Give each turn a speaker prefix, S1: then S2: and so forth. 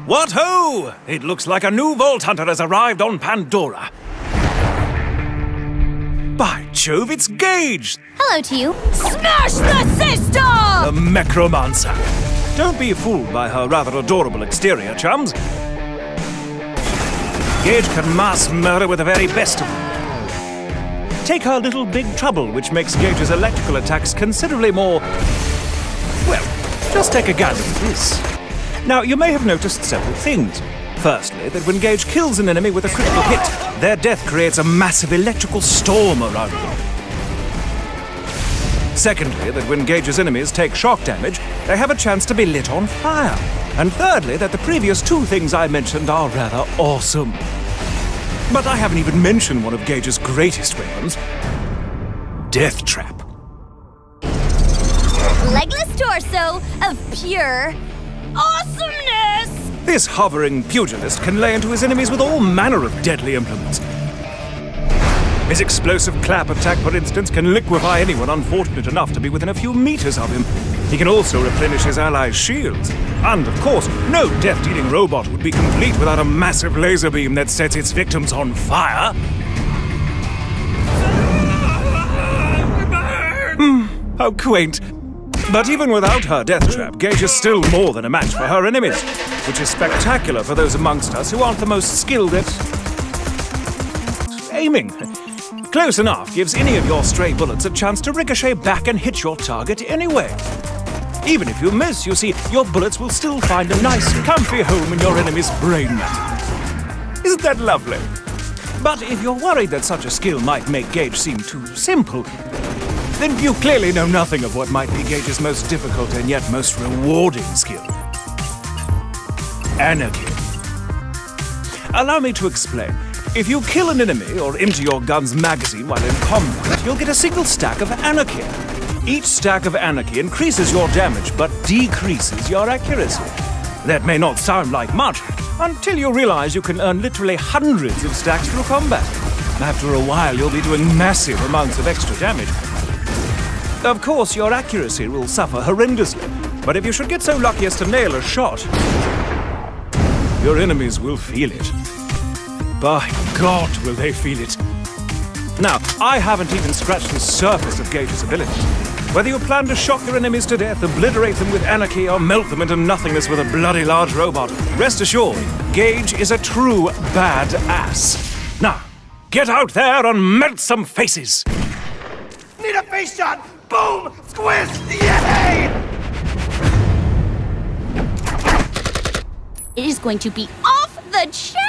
S1: What ho! It looks like a new Vault Hunter has arrived on Pandora. By Jove, it's Gaige!
S2: Hello to you. Smash the system!
S1: The Mechromancer. Don't be fooled by her rather adorable exterior, chums. Gaige can mass murder with the very best of them. Take her little big trouble, which makes Gaige's electrical attacks considerably more... well, just take a gander at this. Now, you may have noticed several things. Firstly, that when Gaige kills an enemy with a critical hit, their death creates a massive electrical storm around them. Secondly, that when Gaige's enemies take shock damage, they have a chance to be lit on fire. And thirdly, that the previous two things I mentioned are rather awesome. But I haven't even mentioned one of Gaige's greatest weapons, Death Trap.
S2: Legless torso of pure awesomeness!
S1: This hovering pugilist can lay into his enemies with all manner of deadly implements. His explosive clap attack, for instance, can liquefy anyone unfortunate enough to be within a few meters of him. He can also replenish his allies' shields. And, of course, no death-dealing robot would be complete without a massive laser beam that sets its victims on fire. How quaint. But even without her death trap, Gaige is still more than a match for her enemies, which is spectacular for those amongst us who aren't the most skilled at aiming. Close enough gives any of your stray bullets a chance to ricochet back and hit your target anyway. Even if you miss, you see, your bullets will still find a nice, comfy home in your enemy's brain matter. Isn't that lovely? But if you're worried that such a skill might make Gaige seem too simple, then you clearly know nothing of what might be Gaige's most difficult and yet most rewarding skill. Anarchy. Allow me to explain. If you kill an enemy or empty your gun's magazine while in combat, you'll get a single stack of anarchy. Each stack of anarchy increases your damage but decreases your accuracy. That may not sound like much until you realize you can earn literally hundreds of stacks through combat. After a while, you'll be doing massive amounts of extra damage. Of course, your accuracy will suffer horrendously, but if you should get so lucky as to nail a shot, your enemies will feel it. By God, will they feel it. Now, I haven't even scratched the surface of Gaige's abilities. Whether you plan to shock your enemies to death, obliterate them with anarchy, or melt them into nothingness with a bloody large robot, rest assured, Gaige is a true badass. Now, get out there and melt some faces!
S3: Need a face shot! Boom! Squish! Yay!
S2: It is going to be off the chain!